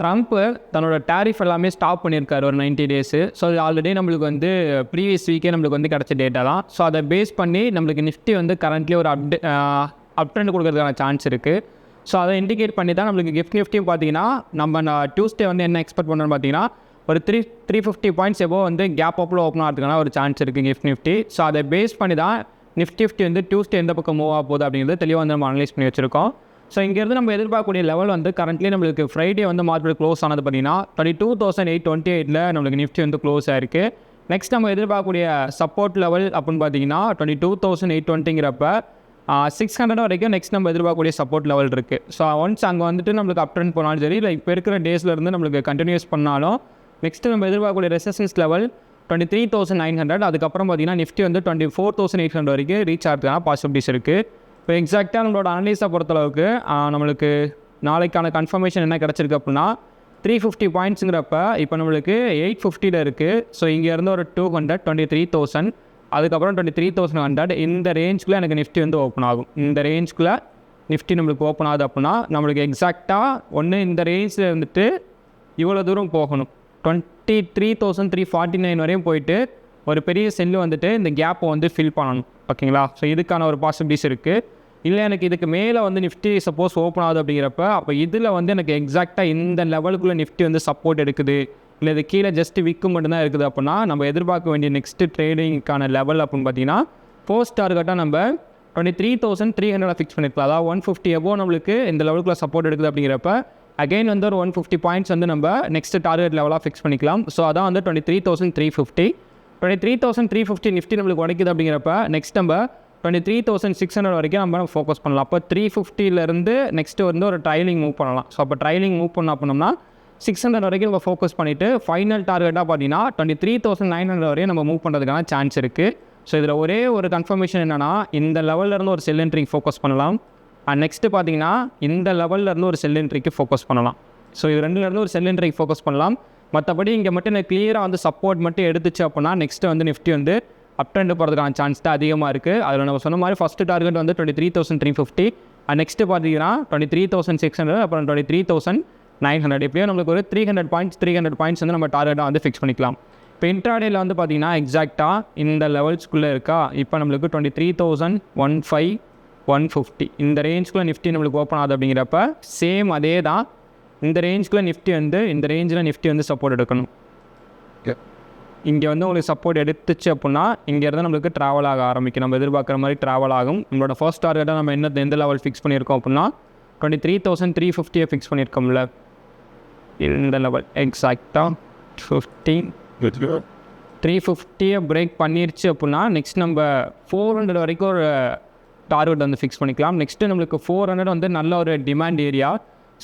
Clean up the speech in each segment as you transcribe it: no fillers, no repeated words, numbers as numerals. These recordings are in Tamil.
ட்ரம்ப்பு தன்னோட டேரிஃப் எல்லாமே ஸ்டாப் பண்ணியிருக்காரு ஒரு 90 டேஸு. ஸோ அது ஆல்ரெடி நம்மளுக்கு வந்து ப்ரீவியஸ் வீக்கே நம்மளுக்கு வந்து கிடச்ச டேட்டா தான். ஸோ அதை பேஸ் பண்ணி நம்மளுக்கு நிஃப்டி வந்து கரண்ட்லி ஒரு அப் ட்ரெண்ட் கொடுக்கறதுக்கான சான்ஸ் இருக்குது. ஸோ அதை இண்டிகேட் பண்ணி தான் நம்மளுக்கு நிஃப்டியும் பார்த்தீங்கன்னா நம்ம டியூஸ்டே வந்து என்ன எக்ஸ்பெக்ட் பண்ணணும்னு பார்த்தீங்கன்னா ஒரு 350 பாயிண்ட்ஸ் எபோ வந்து கேப் அப்பில் ஓப்பன் ஆகிறதுக்கான ஒரு சான்ஸ் இருக்குது நிஃப்டி. ஸோ அதை பேஸ் பண்ணி தான் நிஃப்டி வந்து டியூஸ்டே எந்த பக்கம் மூவ் ஆக போகுது அப்படிங்கிறது தெளிவாக வந்து நம்ம அனலைஸ் பண்ணி வச்சுருக்கோம். ஸோ இங்கேருந்து நம்ம எதிர்பார்க்கக்கூடிய லெவல் வந்து கரண்ட்லி நம்மளுக்கு ஃப்ரைடே வந்து மார்க்கெட் க்ளோஸ் ஆனது பார்த்தீங்கன்னா 22,828 நம்மளுக்கு நிஃப்டி வந்து க்ளோஸ் ஆயிருக்கு. நெக்ஸ்ட் நம்ம எதிர்பார்க்கக்கூடிய சப்போர்ட் லெவல் அப்படின்னு பார்த்தீங்கன்னா 22,820ங்கிறப்ப 600 வரைக்கும் நெக்ஸ்ட் நம்ம எதிர்பார்க்கக்கூடிய சப்போர்ட் லெவல் இருக்குது. ஸோ ஒன்ஸ் அங்கே வந்துட்டு நம்மளுக்கு அப் ட்ரெண்ட் போனாலும் சரி, இல்லை இப்போ இருக்கிற டேஸ்லேருந்து நம்மளுக்கு கண்டினியூஸ் பண்ணாலும் நெக்ஸ்ட்டு நம்ம எதிர்பார்க்கக்கூடிய ரெசிஸ்டன்ஸ் லெவல் 23,900. அதுக்கப்புறம் பார்த்தீங்கன்னா நிஃப்டி வந்து 24,800 வரைக்கும் ரீச் ஆகிறதுக்கான பாசிபிலிட்டிஸ் இருக்குது. இப்போ எக்ஸாக்டாக நம்மளோட அனலைஸை பொறுத்தளவுக்கு நம்மளுக்கு நாளைக்கான கன்ஃபர்மேஷன் என்ன கிடச்சிருக்கு அப்படின்னா 350 பாயிண்ட்ஸுங்கிறப்ப இப்போ நம்மளுக்கு 850 இருக்குது. ஸோ இங்கேருந்து ஒரு 200 23,000, அதுக்கப்புறம் 23,100 இந்த ரேஞ்சுக்குள்ளே எனக்கு நிஃப்டி வந்து ஓப்பன் ஆகும். இந்த ரேஞ்சுக்குள்ளே நிஃப்டி நம்மளுக்கு ஓப்பன் ஆகுது அப்படின்னா நம்மளுக்கு எக்ஸாக்டாக ஒன்று இந்த ரேஞ்சில் இருந்துட்டு இவ்வளோ தூரம் போகணும், 23,349 வரையும் போயிட்டு ஒரு பெரிய செல்லு வந்துட்டு இந்த கேப்பை வந்து ஃபில் பண்ணணும். ஓகேங்களா? ஸோ இதுக்கான ஒரு பாசிபிலிட்டிஸ் இருக்குது. இல்லை எனக்கு இதுக்கு மேலே வந்து நிஃப்டி சப்போஸ் ஓப்பன் ஆகுது அப்படிங்கிறப்ப அப்போ இதில் வந்து எனக்கு எக்ஸாக்டாக இந்த லெவலுக்குள்ளே நிஃப்டி வந்து சப்போர்ட் எடுக்குது, இல்லை இது கீழே ஜஸ்ட் விக்கு மட்டும்தான் இருக்குது அப்படின்னா நம்ம எதிர்பார்க்க வேண்டிய நெக்ஸ்ட்டு ட்ரேடிங்க்கான லெவல் அப்படின்னு பார்த்தீங்கன்னா போஸ்ட் டார்கெட்டாக நம்ம 23,300 ஃபிக்ஸ் பண்ணியிருக்கலாம். அதாவது 150 எபோ நம்மளுக்கு இந்த லெவலுக்குள்ளே சப்போர்ட் எடுக்குது அப்படிங்கிறப்ப அகைன் வந்து ஒரு 150 பாயிண்ட்ஸ் வந்து நம்ம நெக்ஸ்ட் டார்கெட் லெவலாக ஃபிக்ஸ் பண்ணிக்கலாம். ஸோ அதான் வந்து 23,350. 23,350 நிஃப்டி நம்மளுக்கு உடைக்குது அப்படிங்கிறப்ப நெக்ஸ்ட் நம்ம 23,600 வரைக்கும் நம்ம ஃபோக்கஸ் பண்ணலாம். அப்போ 350லேருந்து நெக்ஸ்ட்டு வந்து ஒரு ட்ரைலிங் மூவ் பண்ணலாம். ஸோ அப்போ ட்ரைலிங் மூவ் பண்ணோம் அப்படின்னா 600 வரைக்கும் நம்ம ஃபோக்கஸ் பண்ணிவிட்டு ஃபைனல் டார்கெட்டாக பார்த்தீங்கன்னா 23,900 வரையும் நம்ம மூவ் பண்ணுறதுக்கான சான்ஸ் இருக்குது. ஸோ இதில் ஒரே ஒரு கன்ஃபர்மேஷன் என்னென்னா இந்த லெவல்லேருந்து ஒரு செல் என்ட்ரிக்கு ஃபோக்கஸ் பண்ணலாம். அண்ட் நெக்ஸ்ட்டு பார்த்தீங்கன்னா இந்த லெவல்லேருந்து ஒரு செல் என்ட்ரிக்கு ஃபோக்கஸ் பண்ணலாம். ஸோ இது ரெண்டுலேருந்து ஒரு செல் என்ட்ரிக்கு ஃபோக்கஸ் பண்ணலாம். மற்றபடி இங்கே மட்டும் எனக்கு கிளியராக வந்து சப்போர்ட் மட்டும் எடுத்துச்சு அப்படின்னா நெக்ஸ்ட்டு வந்து நிஃப்டி வந்து அப் ட்ரெண்ட் போகிறதுக்கான சான்ஸ் தான் அதிகமாக இருக்குது. அதில் நம்ம சொன்ன மாதிரி ஃபஸ்ட்டு டார்கெட் வந்து 23,350, அண்ட் நெக்ஸ்ட்டு பார்த்தீங்கன்னா 23,600, அப்புறம் 23,900. எப்படியோ நம்மளுக்கு ஒரு 300 பாயிண்ட்ஸ் வந்து நம்ம டார்கெட்டாக வந்து ஃபிக்ஸ் பண்ணிக்கலாம். இப்போ இன்ட்ராடேயில் வந்து பார்த்தீங்கன்னா எக்ஸாக்டாக இந்த லெவல்ஸ்குள்ளே இருக்கா, இப்போ நம்மளுக்கு 23,105 150 இந்த ரேஞ்சுக்குள்ளே நிஃப்டி நம்மளுக்கு ஓப்பன் ஆகுது அப்படிங்கிறப்ப சேம் அதே தான் இந்த ரேஞ்சுக்குள்ளே நிஃப்டி வந்து இந்த ரேஞ்சில் நிஃப்டி வந்து சப்போர்ட் எடுக்கணும். இங்கே வந்து உங்களுக்கு சப்போர்ட் எடுத்துச்சு அப்படின்னா இங்கேருந்து நம்மளுக்கு ட்ராவல் ஆக ஆரம்பிக்கும். நம்ம எதிர்பார்க்குற மாதிரி ட்ராவல் ஆகும். நம்மளோட ஃபர்ஸ்ட் டார்கெட்டாக நம்ம எந்த லெவல் ஃபிக்ஸ் பண்ணியிருக்கோம் அப்படின்னா 23,350 ஃபிக்ஸ் பண்ணியிருக்கோம்ல, இந்த லெவல் எக்ஸாக்டாக 350 பிரேக் பண்ணிருச்சு அப்படின்னா நெக்ஸ்ட் நம்ம 400 வரைக்கும் ஒரு டார்கெட் வந்து ஃபிக்ஸ் பண்ணிக்கலாம். நெக்ஸ்ட்டு நம்மளுக்கு 400 வந்து நல்ல ஒரு டிமாண்ட் ஏரியா.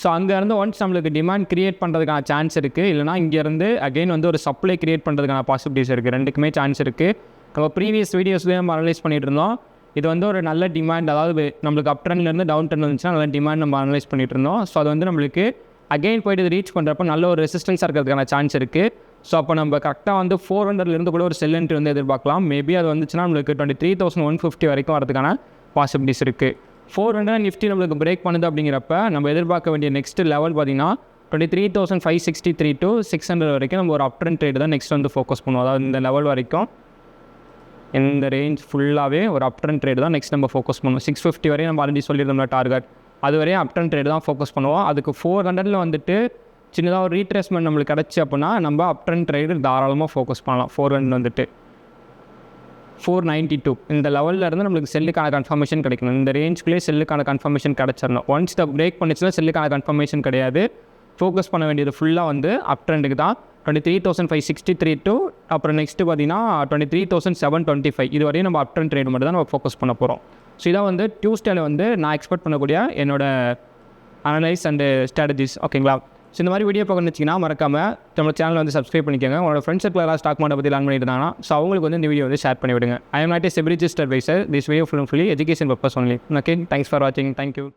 ஸோ அங்கேருந்து ஒன்ஸ் நம்மளுக்கு டிமாண்ட் க்ரியேட் பண்ணுறதுக்கான சான்ஸ் இருக்குது, இல்லைனா இங்கேருந்து அகெயின் வந்து ஒரு சப்ளை க்ரியேட் பண்ணுறதுக்கான பாசிபிலிட்டிஸ் இருக்குது. ரெண்டுக்குமே சான்ஸ் இருக்குது. நம்ம ப்ரீவியஸ் வீடியோஸ்லேயே நம்ம அனலைஸ் பண்ணிகிட்டு இருந்தோம். இது வந்து ஒரு நல்ல டிமாண்ட், அதாவது நம்மளுக்கு அப் ட்ரெண்ட்லேருந்து டவுன் ட்ரெண்ட் வந்துச்சுன்னா நல்ல டிமாண்ட் நம்ம அனலைஸ் பண்ணிகிட்டு இருந்தோம். ஸோ அது வந்து நம்மளுக்கு அகெயின் போய்ட்டு ரீச் பண்ணுறப்ப நல்ல ஒரு ரெசிஸ்டன்ஸாக இருக்கிறதுக்கான சான்ஸ் இருக்குது. ஸோ அப்போ நம்ம கரெக்டாக வந்து 400லேருந்து கூட ஒரு செல் என்ட்ரி வந்து எதிர்பார்க்கலாம். மேபி அது வந்துச்சுன்னா நம்மளுக்கு 23,150 வரைக்கும் வரதுக்கான பாசிபிலிட்டிஸ் இருக்குது. 400 நிஃப்டி நம்மளுக்கு பிரேக் பண்ணுது அப்படிங்கிறப்ப நம்ம எதிர்பார்க்க வேண்டிய நெக்ஸ்ட் லெவல் பார்த்தீங்கன்னா 23,563 to 600 வரைக்கும் நம்ம ஒரு அப் ட்ரெண்ட் ட்ரேட் தான் நெக்ஸ்ட் வந்து ஃபோக்கஸ் பண்ணுவோம். அதாவது இந்த லெவல் வரைக்கும் இந்த ரேஞ்ச் ஃபுல்லாகவே ஒரு அப் ட்ரெண்ட் ட்ரேட் தான் நெக்ஸ்ட் நம்ம ஃபோக்கஸ் பண்ணுவோம். 650 வரையும் நம்ம ஆல்ரெடி சொல்லியிருந்தோம்ல டார்கெட், அது வரையும் அப் ட்ரெண்ட் ட்ரேட் தான் ஃபோக்கஸ் பண்ணுவோம். அதுக்கு 400ல் வந்துட்டு சின்னதாக ஒரு ரீட்ரேஸ்மெண்ட் நம்மளுக்கு கிடச்சி அப்படின்னா நம்ம அப் ட்ரெண்ட் ட்ரேடு தாராளமாக ஃபோக்கஸ் பண்ணலாம். 400 வந்துட்டு 492 இந்த லெவலில் இருந்து நம்மளுக்கு செல்லுக்கான கன்ஃபர்மேஷன் கிடைக்கணும். இந்த ரேஞ்சுக்குள்ளே செல்லுக்கான கன்ஃபர்மேஷன் கிடச்சிடணும். ஒன்ஸ் இதை பிரேக் பண்ணிச்சுன்னா செல்லுக்கான கன்ஃபர்மேஷன் கிடையாது. ஃபோக்கஸ் பண்ண வேண்டியது ஃபுல்லாக வந்து அப் ட்ரெண்டுக்கு தான். 23,563 to அப்புறம் நெக்ஸ்ட்டு பார்த்தீங்கன்னா 23,725 இது வரையும் நம்ம அப் ட்ரெண்ட் ட்ரேட் மட்டும் தான் நம்ம ஃபோக்கஸ் பண்ண போகிறோம். ஸோ இதான் வந்து டியூஸ்டேல வந்து நான் எக்ஸ்பெக்ட் பண்ணக்கூடிய என்னோட அனலைஸ் அண்டு ஸ்ட்ராட்டஜிஸ். ஓகேங்களா? ஸோ இந்த மாதிரி வீடியோ பார்க்கணுன்னு வச்சிங்கன்னா மறக்காமல் நம்ம சேனலை வந்து சப்ஸ்கிரைப் பண்ணிக்கோங்க. உங்களோட ஃப்ரெண்ட்ஸ் சர்க்கிள் யாராவது ஸ்டாக் மார்க்கெட் பற்றி லேர்ன் பண்ணிட்டு இருந்தாங்கன்னா ஸோ அவங்களுக்கு வந்து இந்த வீடியோ வந்து ஷேர் பண்ணி விடுங்க. ஐ எம் நாட் எ செபிலிஜிஸ்ட் advisor. This video full education purpose only. Okay, thanks for வாட்சிங். தேங்க்யூ.